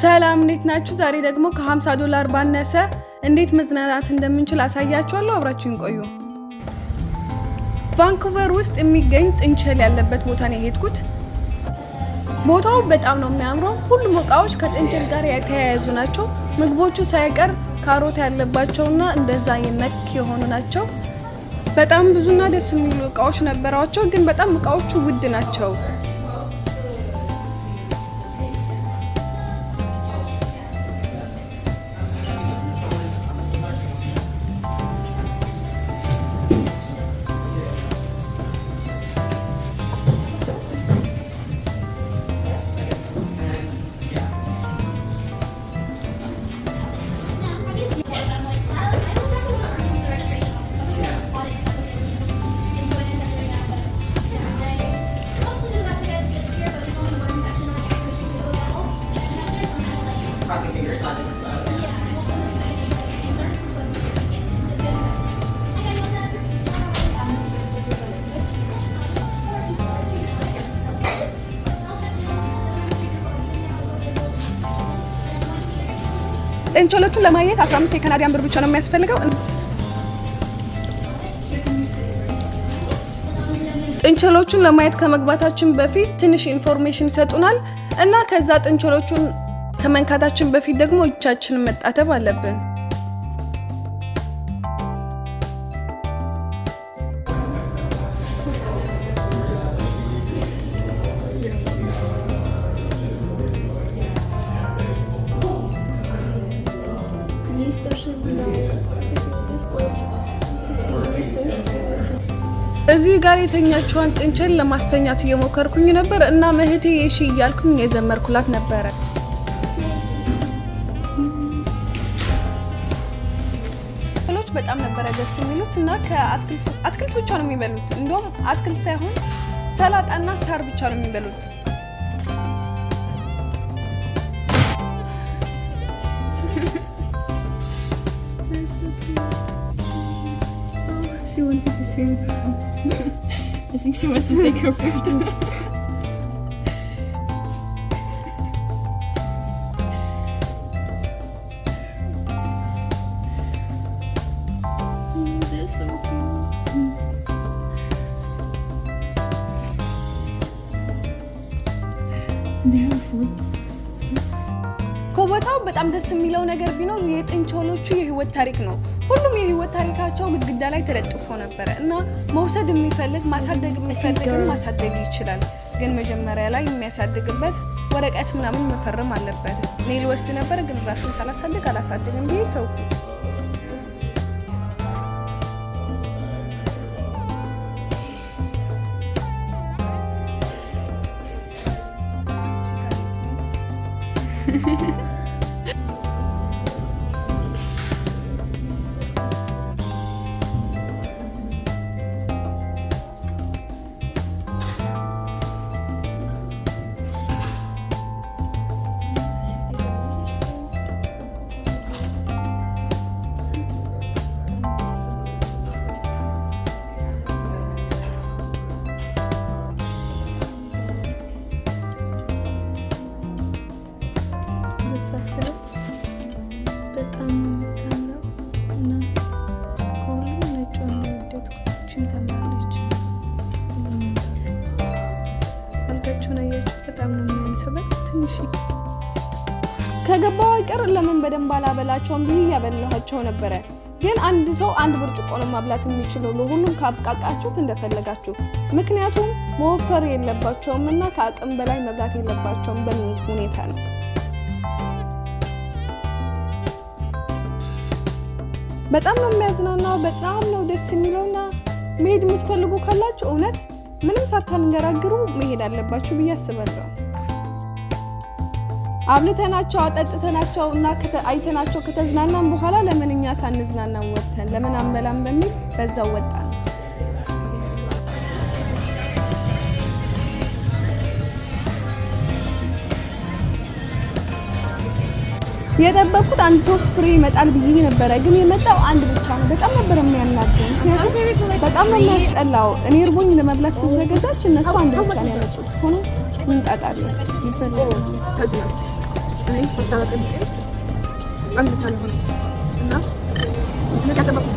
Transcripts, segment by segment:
ሰላም እንዴት ናችሁ? ዛሬ ደግሞ ከ$50 ባነሰ እንዴት መዝናናት እንደምንችል አሳያችኋለሁ። አብራችሁን ቆዩ። ቫንኩቨር ውስጥ የሚገኝ ጥንቸል ያለበት ቦታ ነው የሄድኩት። ቦታው በጣም ነው የሚያምረው። ሁሉም እቃዎች ከጥንቸል ጋር የተያያዙ ናቸው። ምግቦቹ ሳይቀር ካሮት ያለባቸውና እንደዛ የነክ የሆኑ ናቸው። በጣም ብዙና ደስ የሚሉ እቃዎች ነበራቸው፣ ግን በጣም እቃዎቹ ውድ ናቸው። ጥንቸሎቹን ለማየት 15 የካናዲያን ብር ብቻ ነው የሚያስፈልገው። ጥንቸሎቹን ለማየት ከመግባታችን በፊት ትንሽ ኢንፎርሜሽን ይሰጡናል እና ከዛ ጥንቸሎቹን ከመንካታችን በፊት ደግሞ እጃችንን መጣጠብ አለብን። እዚህ ጋር የተኛችዋን ጥንቸል ለማስተኛት እየሞከርኩኝ ነበር እና እህቴ እሺ እያልኩኝ የዘመርኩላት ነበረ። ጥንቸሎች በጣም ነበረ ደስ የሚሉት እና ከአትክልት ብቻ ነው የሚበሉት። እንደውም አትክልት ሳይሆን ሰላጣና ሳር ብቻ ነው የሚበሉት። She wanted to say I think she wants to take her food. They're so cute. They have food. ኮቦታው በጣም ደስ የሚለው ነገር ቢኖር የጥንቸሎቹ የህይወት ታሪክ ነው። ሁሉም የህይወት ታሪካቸው ግድግዳ ላይ ተለጥፎ ነበር እና መውሰድ የሚፈልግ ማሳደግ የሚፈልግም ማሳደግ ይችላል። ግን መጀመሪያ ላይ የሚያሳድግበት ወረቀት ምናምን መፈረም አለበት። እኔ ልወስድ ነበር ግን ራሴን ሳላሳድግ አላሳድግም ብዬ ተውኩት። ከገባው አይቀር ለምን በደንብ አላበላቸውም ብዬ ያበላኋቸው ነበር። ግን አንድ ሰው አንድ ብርጭቆ ነው ማብላት የሚችለው ለሁሉም ካብቃቃችሁት እንደፈለጋችሁ። ምክንያቱም መወፈር የለባቸውም እና ከአቅም በላይ መብላት የለባቸውም በሚል ሁኔታ ነው። በጣም ነው የሚያዝናናው፣ በጣም ነው ደስ የሚለውና መሄድ የምትፈልጉ ካላችሁ እውነት ምንም ሳታንገራግሩ መሄድ አለባችሁ ብዬ አስባለሁ። አብልተናቸው አጠጥተናቸው እና አይተናቸው ከተዝናናን በኋላ ለምን እኛ ሳንዝናና ወጥተን ለምን አንበላም በሚል በዛው ወጣን። የጠበቁት አንድ 3 ፍሬ ይመጣል ብዬ ነበር፣ ግን የመጣው አንድ ብቻ ነው። በጣም ነበር የሚያናደው፣ ምክንያቱም በጣም ነው የሚያስጠላው። እኔ እርቦኝ ለመብላት ስዘገዛች እነሱ አንድ ብቻ ነው ያመጡት። ሆኖ ምን ጣጣለ ይፈልጋል። እኔ ሳታውቅ አንድ ታለ ሆነ እና ለታጠበቁ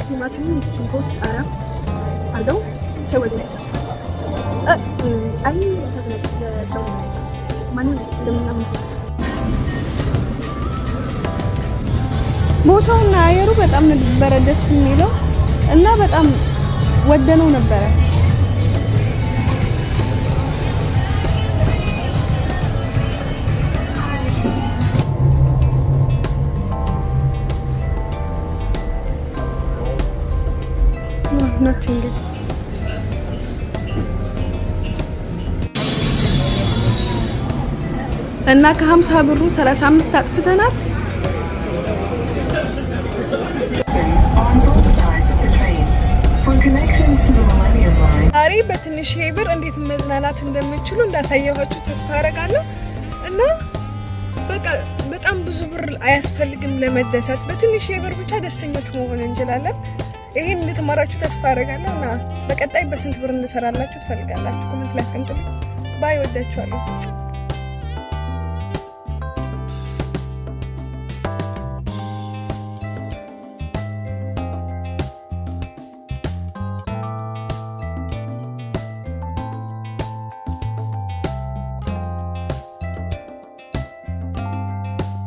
ቲማቲም ሽንኩርት ቃሪያ አርገው ሸወዱ አይ ያሳዝናል ሰው ማንም እንደምናምን ቦታውና አየሩ በጣም ነበረ ደስ የሚለው እና በጣም ወደነው ነበረ። nothing is እና ከ50 ብሩ 35 አጥፍተናል። ዛሬ በትንሽ ብር እንዴት መዝናናት እንደምችሉ እንዳሳየኋችሁ ተስፋ አደርጋለሁ። እና በቃ በጣም ብዙ ብር አያስፈልግም ለመደሰት። በትንሽ ብር ብቻ ደስተኞች መሆን እንችላለን። ይሄን እንድትማራችሁ ተስፋ አደርጋለሁ። እና በቀጣይ በስንት ብር እንሰራላችሁ ትፈልጋላችሁ? ኮሜንት ላይ አስቀምጡልኝ። ባይ፣ ወዳችኋለሁ።